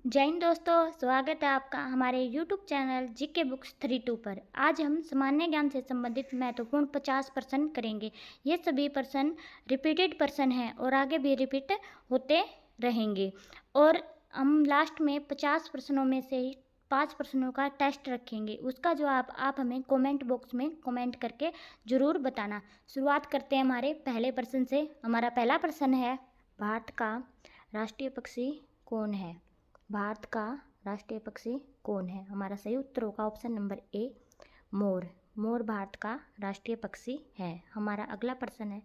जय हिंद दोस्तों, स्वागत है आपका हमारे YouTube चैनल जीके बुक्स 32 पर। आज हम सामान्य ज्ञान से संबंधित महत्वपूर्ण 50 प्रश्न करेंगे। ये सभी प्रश्न रिपीटेड प्रश्न हैं और आगे भी रिपीट होते रहेंगे। और हम लास्ट में 50 प्रश्नों में से ही 5 प्रश्नों का टेस्ट रखेंगे। उसका जवाब आप हमें कमेंट बॉक्स में कमेंट करके ज़रूर बताना। शुरुआत करते हैं हमारे पहले प्रश्न से। हमारा पहला प्रश्न है, भारत का राष्ट्रीय पक्षी कौन है? भारत का राष्ट्रीय पक्षी कौन है? हमारा सही उत्तर होगा ऑप्शन नंबर ए, मोर। मोर भारत का राष्ट्रीय पक्षी है। हमारा अगला प्रश्न है,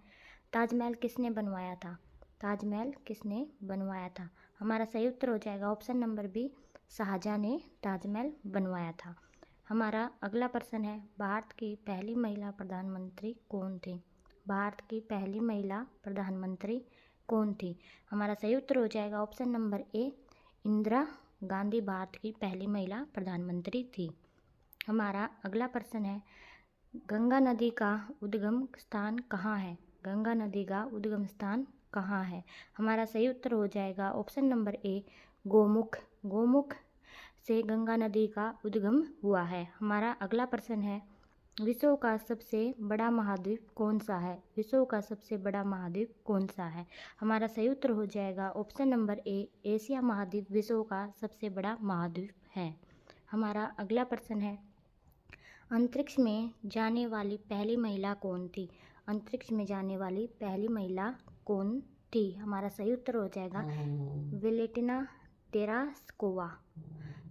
ताजमहल किसने बनवाया था? ताजमहल किसने बनवाया था? हमारा सही उत्तर हो जाएगा ऑप्शन नंबर बी, शाहजहां ने ताजमहल बनवाया था। हमारा अगला प्रश्न है, भारत की पहली महिला प्रधानमंत्री कौन थी? भारत की पहली महिला प्रधानमंत्री कौन थी? हमारा सही उत्तर हो जाएगा ऑप्शन नंबर ए, इंदिरा गांधी भारत की पहली महिला प्रधानमंत्री थी। हमारा अगला प्रश्न है, गंगा नदी का उद्गम स्थान कहाँ है? गंगा नदी का उद्गम स्थान कहाँ है? हमारा सही उत्तर हो जाएगा ऑप्शन नंबर ए, गोमुख। गोमुख से गंगा नदी का उद्गम हुआ है। हमारा अगला प्रश्न है, विश्व का सबसे बड़ा महाद्वीप कौन सा है? विश्व का सबसे बड़ा महाद्वीप कौन सा है? हमारा सही उत्तर हो जाएगा ऑप्शन नंबर ए, एशिया महाद्वीप विश्व का सबसे बड़ा महाद्वीप है। हमारा अगला प्रश्न है, अंतरिक्ष में जाने वाली पहली महिला कौन थी? अंतरिक्ष में जाने वाली पहली महिला कौन थी? हमारा सही उत्तर हो जाएगा वेलेंटिना तेरेस्कोवा।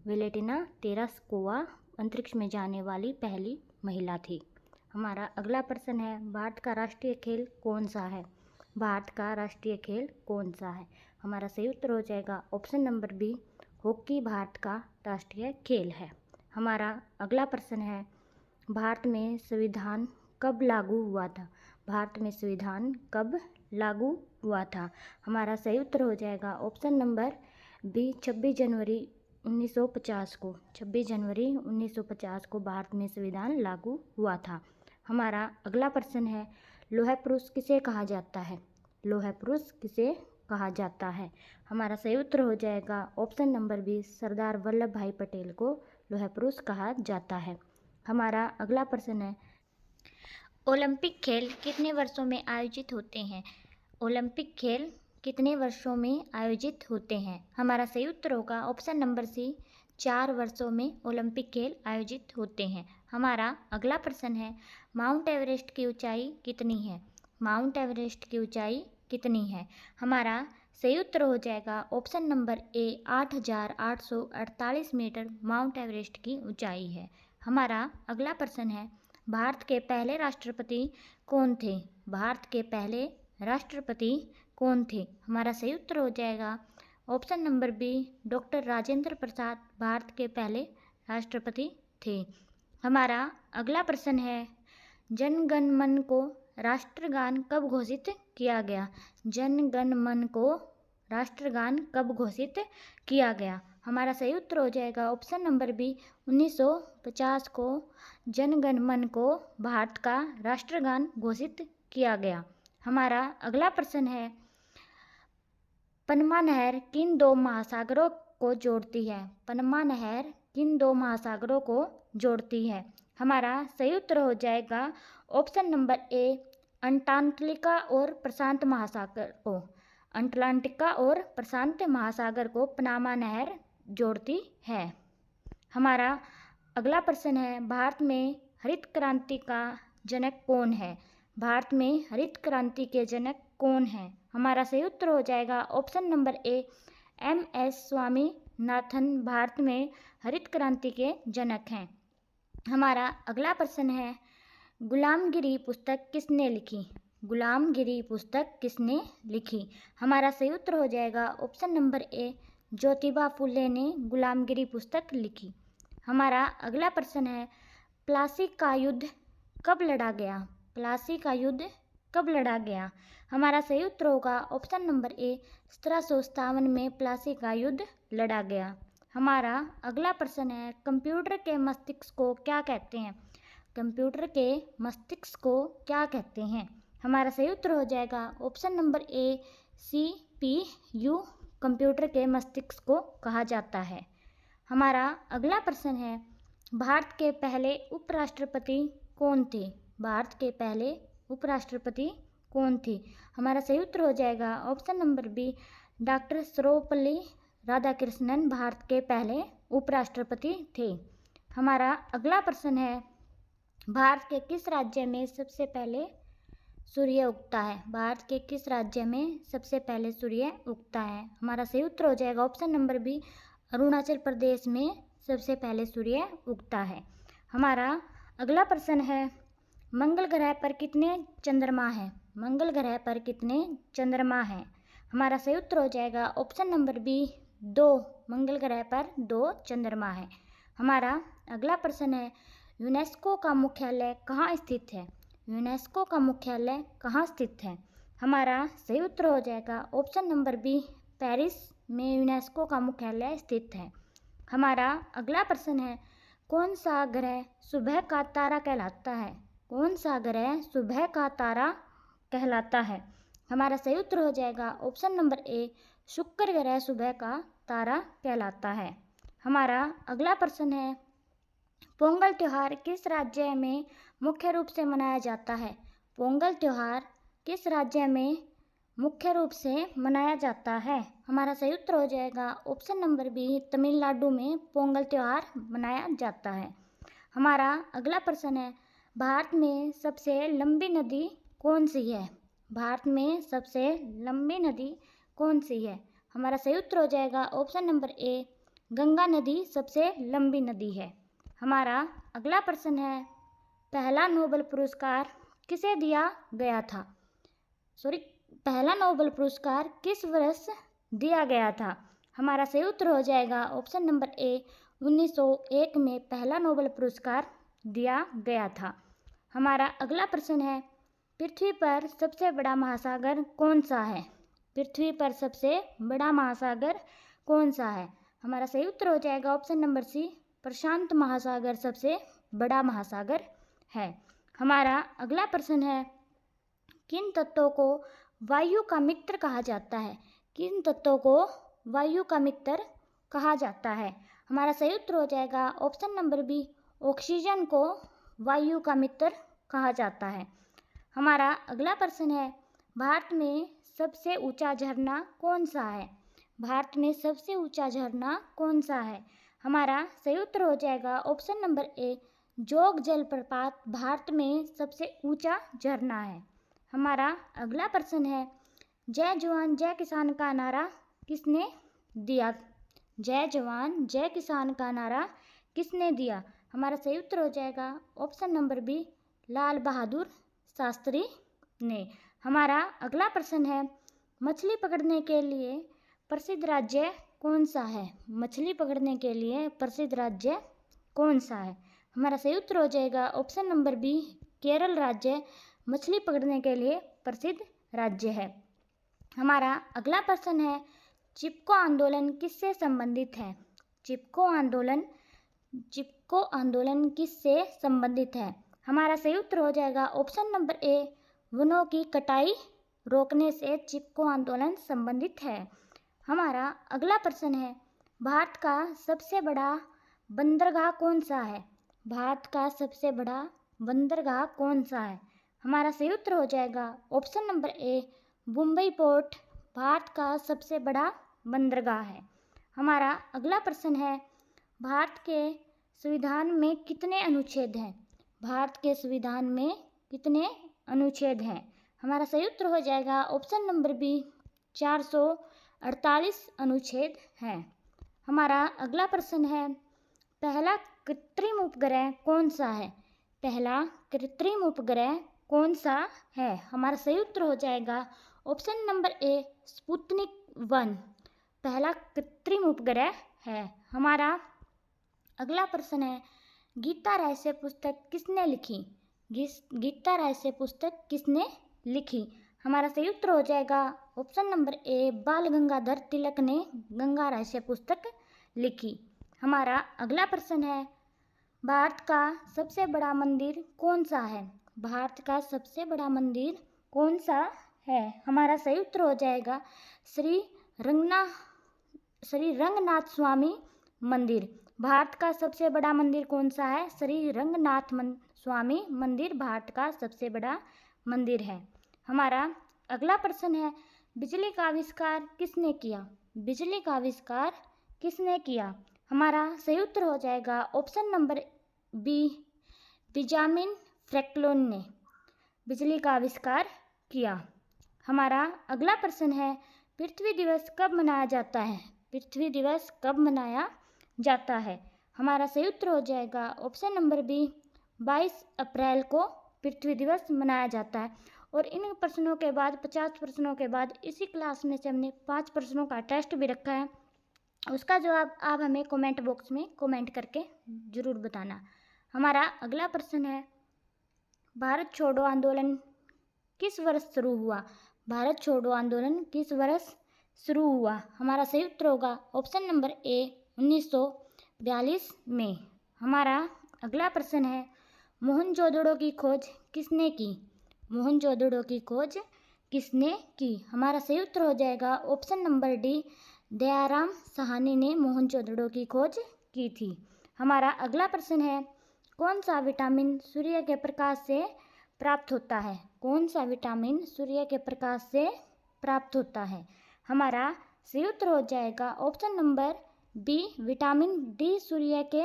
वेलेंटिना तेरेस्कोवा अंतरिक्ष में जाने वाली पहली महिला थी। हमारा अगला प्रश्न है, भारत का राष्ट्रीय खेल कौन सा है? भारत का राष्ट्रीय खेल कौन सा है? हमारा सही उत्तर हो जाएगा option number B, hockey Bharat का राष्ट्रीय खेल है। हमारा अगला प्रश्न है, भारत में संविधान कब लागू हुआ था? भारत में संविधान कब लागू हुआ था? हमारा सही उत्तर हो जाएगा ऑप्शन नंबर बी, 26 जनवरी 1950 को। 26 जनवरी 1950 को भारत में संविधान लागू हुआ था। हमारा अगला प्रश्न है, लौह पुरुष किसे कहा जाता है? लौह पुरुष किसे कहा जाता है? हमारा सही उत्तर हो जाएगा option number B, Sardar Vallabh भाई पटेल को लौह पुरुष कहा जाता है। हमारा अगला प्रश्न है, ओलंपिक खेल कितने वर्षों में आयोजित होते हैं? ओलंपिक खेल कितने वर्षों में आयोजित होते हैं? हमारा सही उत्तर होगा ऑप्शन नंबर सी, 4 वर्षों में ओलंपिक खेल आयोजित होते हैं। हमारा अगला प्रश्न है, माउंट एवरेस्ट की ऊंचाई कितनी है? माउंट एवरेस्ट की ऊंचाई कितनी है? हमारा सही उत्तर हो जाएगा option number A, 8,848 metre Mount Everest की ऊंचाई है। हमारा अगला प्रश्न है, भारत के पहले राष्ट्रपति कौन थे? भारत के पहले राष्ट्रपति कौन थे? हमारा सही उत्तर हो जाएगा option number B, doctor Rajendra Prasad Bharat के पहले राष्ट्रपति थे। हमारा अगला प्रश्न है, जन गण मन को राष्ट्रगान कब घोषित किया गया? जन गण मन को राष्ट्रगान कब घोषित किया गया? हमारा सही उत्तर हो जाएगा ऑप्शन नंबर बी, 1950 को जन गण मन को भारत का राष्ट्रगान घोषित किया गया। हमारा अगला प्रश्न है, पनमा नहर किन दो महासागरों को जोड़ती है? पनमा नहर किन दो महासागरों को जोड़ती है? हमारा सही उत्तर हो जाएगा ऑप्शन नंबर ए, अंटार्कटिका और प्रशांत महासागर को। अटलांटिका और प्रशांत महासागर को पनामा नहर जोड़ती है। हमारा अगला प्रश्न है, भारत में हरित क्रांति का जनक कौन है? भारत में हरित क्रांति के जनक कौन है? हमारा सही उत्तर हो जाएगा ऑप्शन नंबर ए, MS स्वामीनाथन भारत में हरित क्रांति के जनक हैं। हमारा अगला प्रश्न है, गुलामगिरी पुस्तक किसने लिखी? गुलामगिरी पुस्तक किसने लिखी? हमारा सही उत्तर हो जाएगा ऑप्शन नंबर ए, ज्योतिबा फुले ने गुलामगिरी पुस्तक लिखी। हमारा अगला प्रश्न है, प्लासी का युद्ध कब लड़ा गया? प्लासी का युद्ध कब लड़ा गया? हमारा सही उत्तर होगा ऑप्शन नंबर ए, 1757 में प्लासी का युद्ध लड़ा गया। हमारा अगला प्रश्न है, कंप्यूटर के मस्तिष्क को क्या कहते हैं? कंप्यूटर के मस्तिष्क को क्या कहते हैं? हमारा सही उत्तर हो जाएगा ऑप्शन नंबर ए, CPU कंप्यूटर के मस्तिष्क को कहा जाता है। हमारा अगला प्रश्न है, भारत के पहले उपराष्ट्रपति कौन थे? भारत के पहले उपराष्ट्रपति कौन थे? हमारा सही उत्तर हो जाएगा option number B, doctor Sarvepalli Radhakrishnan Bharat के पहले उपराष्ट्रपति थे। हमारा अगला प्रश्न है, भारत के किस राज्य में सबसे पहले सूर्य उगता है? भारत के किस राज्य में सबसे पहले सूर्य उगता है? हमारा सही उत्तर हो जाएगा option number B, Arunachal Pradesh में सबसे पहले सूर्य उगता है। हमारा अगला प्रश्न है, मंगल ग्रह पर कितने चंद्रमा हैं? मंगल ग्रह पर कितने चंद्रमा हैं? हमारा सही उत्तर हो जाएगा ऑप्शन नंबर बी, 2। मंगल ग्रह पर 2 चंद्रमा है। हमारा अगला प्रश्न है, यूनेस्को का मुख्यालय कहाँ स्थित है? यूनेस्को का मुख्यालय कहाँ स्थित है? हमारा सही उत्तर हो जाएगा ऑप्शन नंबर बी, पेरिस में यूनेस्को का मुख्यालय स्थित है। हमारा अगला प्रश्न है, कौन सा ग्रह सुबह का तारा कहलाता है? कौन सा ग्रह सुबह का तारा कहलाता है? हमारा सही उत्तर हो जाएगा ऑप्शन नंबर ए, शुक्र ग्रह सुबह का तारा कहलाता है। हमारा अगला प्रश्न है, पोंगल त्यौहार किस राज्य में मुख्य रूप से मनाया जाता है? पोंगल त्यौहार किस राज्य में मुख्य रूप से मनाया जाता है? हमारा सही उत्तर हो जाएगा ऑप्शन नंबर बी, तमिलनाडु में पोंगल त्यौहार मनाया जाता है। हमारा अगला प्रश्न है, भारत में सबसे लंबी नदी कौन सी है? भारत में सबसे लंबी नदी कौन सी है? हमारा सही उत्तर हो जाएगा ऑप्शन नंबर ए, गंगा नदी सबसे लंबी नदी है। हमारा अगला प्रश्न है, पहला नोबेल पुरस्कार किसे दिया गया था? पहला नोबेल पुरस्कार किस वर्ष दिया गया था? हमारा सही उत्तर हो जाएगा ऑप्शन नंबर ए, 1901 में पहला नोबेल पुरस्कार दिया गया था। हमारा अगला प्रश्न है, पृथ्वी पर सबसे बड़ा महासागर कौन सा है? पृथ्वी पर सबसे बड़ा महासागर कौन सा है? हमारा सही उत्तर हो जाएगा ऑप्शन नंबर सी, प्रशांत महासागर सबसे बड़ा महासागर है। हमारा अगला प्रश्न है, किन तत्वों को वायु का मित्र कहा जाता है? किन तत्वों को वायु का मित्र कहा जाता है? हमारा सही उत्तर हो जाएगा ऑप्शन नंबर बी, ऑक्सीजन को वायु का मित्र कहा जाता है। हमारा अगला प्रश्न है, भारत में सबसे ऊंचा झरना कौन सा है? भारत में सबसे ऊंचा झरना कौन सा है? हमारा सही उत्तर हो जाएगा ऑप्शन नंबर ए, जोग जलप्रपात भारत में सबसे ऊंचा झरना है। हमारा अगला प्रश्न है, जय जवान जय किसान का नारा किसने दिया? जय जवान जय किसान का नारा किसने दिया? हमारा सही उत्तर हो जाएगा option number B, Lal Bahadur Shastri ने। हमारा अगला प्रश्न है, मछली पकड़ने के लिए प्रसिद्ध राज्य कौन सा है? मछली पकड़ने के लिए प्रसिद्ध राज्य कौन सा है? हमारा सही उत्तर हो जाएगा ऑप्शन नंबर बी, केरल राज्य मछली पकड़ने के लिए प्रसिद्ध राज्य है। हमारा अगला प्रश्न है, चिपको आंदोलन किससे संबंधित है? चिपको आंदोलन किससे संबंधित है? हमारा सही उत्तर हो जाएगा ऑप्शन नंबर ए, वनों की कटाई रोकने से चिपको आंदोलन संबंधित है। हमारा अगला प्रश्न है, भारत का सबसे बड़ा बंदरगाह कौन सा है? भारत का सबसे बड़ा बंदरगाह कौन सा है? हमारा सही उत्तर हो जाएगा ऑप्शन नंबर ए, मुंबई पोर्ट भारत का सबसे बड़ा बंदरगाह है। हमारा अगला प्रश्न है, भारत के संविधान में कितने अनुच्छेद हैं? भारत के संविधान में कितने अनुच्छेद हैं? हमारा सही उत्तर हो जाएगा ऑप्शन नंबर बी, 448 अनुच्छेद हैं। हमारा अगला प्रश्न है, पहला कृत्रिम उपग्रह कौन सा है? पहला कृत्रिम उपग्रह कौन सा है? हमारा सही उत्तर हो जाएगा ऑप्शन नंबर ए, स्पुतनिक 1 पहला कृत्रिम उपग्रह है। हमारा अगला प्रश्न है, गीता रहस्य पुस्तक किसने लिखी? गीता रहस्य पुस्तक किसने लिखी? हमारा सही उत्तर हो जाएगा ऑप्शन नंबर ए, बाल गंगाधर तिलक ने गंगा रहस्य पुस्तक लिखी। हमारा अगला प्रश्न है, भारत का सबसे बड़ा मंदिर कौन सा है? भारत का सबसे बड़ा मंदिर कौन सा है? हमारा सही उत्तर हो जाएगा श्री श्री रंगनाथ स्वामी मंदिर भारत का सबसे बड़ा मंदिर कौन सा है? श्री रंगनाथ स्वामी मंदिर भारत का सबसे बड़ा मंदिर है। हमारा अगला प्रश्न है, बिजली का आविष्कार किसने किया? बिजली का आविष्कार किसने किया? हमारा सही उत्तर हो जाएगा option number B, Benjamin Franklin ने बिजली का आविष्कार किया। हमारा अगला प्रश्न है, पृथ्वी दिवस कब मनाया जाता है? पृथ्वी दिवस कब मनाया जाता है? हमारा सही उत्तर हो जाएगा ऑप्शन नंबर बी, 22 अप्रैल को पृथ्वी दिवस मनाया जाता है। और इन प्रश्नों के बाद 50 प्रश्नों के बाद इसी क्लास में से हमने 5 प्रश्नों का टेस्ट भी रखा है, उसका जवाब आप हमें कमेंट बॉक्स में कमेंट करके ज़रूर बताना। हमारा अगला प्रश्न है, भारत छोड़ो आंदोलन किस वर्ष शुरू हुआ? भारत छोड़ो आंदोलन किस वर्ष शुरू हुआ? हमारा सही उत्तर होगा ऑप्शन नंबर ए, 1942 में। हमारा अगला प्रश्न है, मोहनजोदड़ो की खोज किसने की? मोहनजोदड़ो की खोज किसने की? हमारा सही उत्तर हो जाएगा option number D, Dayaram Sahni ने मोहनजोदड़ो की खोज की थी। हमारा अगला प्रश्न है, कौन सा विटामिन सूर्य के प्रकाश से प्राप्त होता है? कौन सा विटामिन सूर्य के प्रकाश से प्राप्त होता है? हमारा सही उत्तर हो जाएगा option number B, vitamin D सूर्य के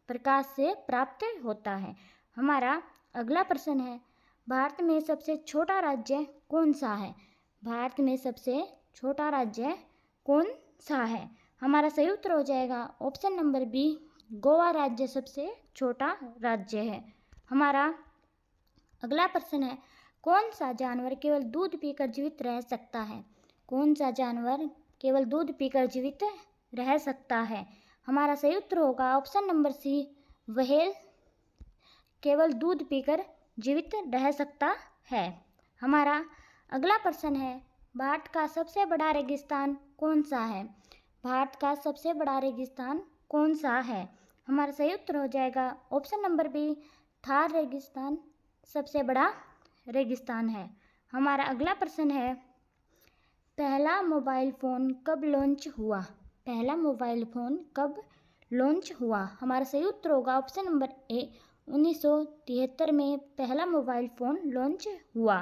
प्रकाश से प्राप्त होता है। हमारा अगला प्रश्न है, भारत में सबसे छोटा राज्य कौन सा है? भारत में सबसे छोटा राज्य कौन सा है? हमारा सही उत्तर हो जाएगा ऑप्शन नंबर बी, गोवा राज्य सबसे छोटा राज्य है। हमारा अगला प्रश्न है, कौन सा जानवर केवल दूध पीकर जीवित रह सकता है? कौन सा जानवर केवल दूध पीकर जीवित रह सकता है? हमारा सही उत्तर होगा ऑप्शन नंबर सी, व्हेल केवल दूध पीकर जीवित रह सकता है। हमारा अगला प्रश्न है, भारत का सबसे बड़ा रेगिस्तान कौन सा है? भारत का सबसे बड़ा रेगिस्तान कौन सा है? हमारा सही उत्तर हो जाएगा ऑप्शन नंबर बी, थार रेगिस्तान सबसे बड़ा रेगिस्तान है। हमारा अगला प्रश्न है, पहला मोबाइल फ़ोन कब लॉन्च हुआ? पहला मोबाइल फ़ोन कब लॉन्च हुआ? हमारा सही उत्तर होगा ऑप्शन नंबर ए, 1973 में पहला मोबाइल फ़ोन लॉन्च हुआ।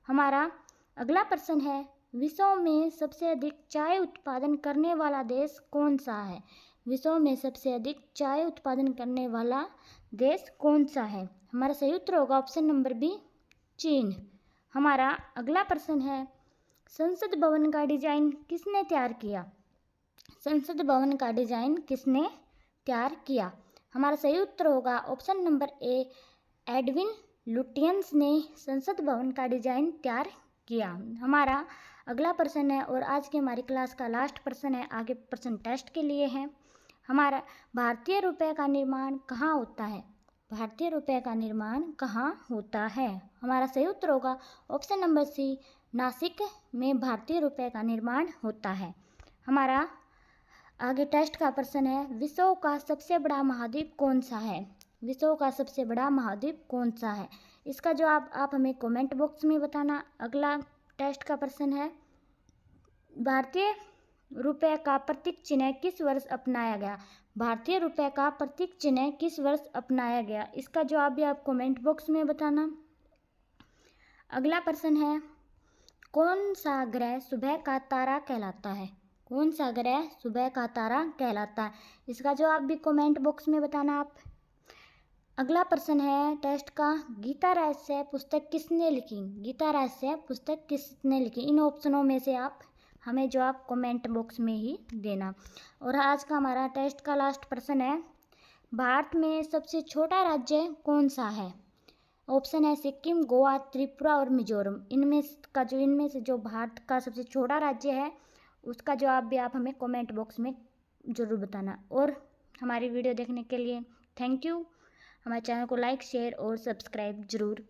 हमारा अगला प्रश्न है, विश्व में सबसे अधिक चाय उत्पादन करने वाला देश कौन सा है? विश्व में सबसे अधिक चाय उत्पादन करने वाला देश कौन सा है? हमारा सही उत्तर होगा ऑप्शन नंबर बी, चीन। हमारा अगला प्रश्न है, संसद भवन का डिज़ाइन किसने तैयार किया? संसद भवन का डिज़ाइन किसने तैयार किया? हमारा सही उत्तर होगा ऑप्शन नंबर ए, एडविन लुटियंस ने संसद भवन का डिज़ाइन तैयार किया। हमारा अगला प्रश्न है और आज की हमारी क्लास का लास्ट प्रश्न है, आगे प्रश्न टेस्ट के लिए है। हमारा भारतीय रुपये का निर्माण कहाँ होता है? भारतीय रुपये का निर्माण कहाँ होता है? हमारा सही उत्तर होगा ऑप्शन नंबर सी, नासिक में भारतीय रुपये का निर्माण होता है। हमारा आगे टेस्ट का प्रश्न है, विश्व का सबसे बड़ा महाद्वीप कौन सा है? विश्व का सबसे बड़ा महाद्वीप कौन सा है? इसका जवाब आप हमें कमेंट बॉक्स में बताना। अगला टेस्ट का प्रश्न है, भारतीय रुपये का प्रतीक चिन्ह किस वर्ष अपनाया गया? भारतीय रुपये का प्रतीक चिन्ह किस वर्ष अपनाया गया? इसका जवाब भी आप कमेंट बॉक्स में बताना। अगला प्रश्न है, कौन सा ग्रह सुबह का तारा कहलाता है? कौन सा ग्रह सुबह का तारा कहलाता है? इसका जवाब भी कमेंट बॉक्स में बताना आप। अगला प्रश्न है टेस्ट का, गीता रहस्य पुस्तक किसने लिखी? गीता रहस्य पुस्तक किसने लिखी? इन ऑप्शनों में से आप हमें जवाब कमेंट बॉक्स में ही देना। और आज का हमारा टेस्ट का लास्ट प्रश्न है, भारत में सबसे छोटा राज्य कौन सा है? ऑप्शन है सिक्किम, गोवा, त्रिपुरा और मिजोरम। इनमें से जो भारत का सबसे छोटा राज्य है उसका जवाब भी आप हमें कमेंट बॉक्स में ज़रूर बताना। और हमारी वीडियो देखने के लिए थैंक यू। हमारे चैनल को लाइक, शेयर और सब्सक्राइब जरूर करें।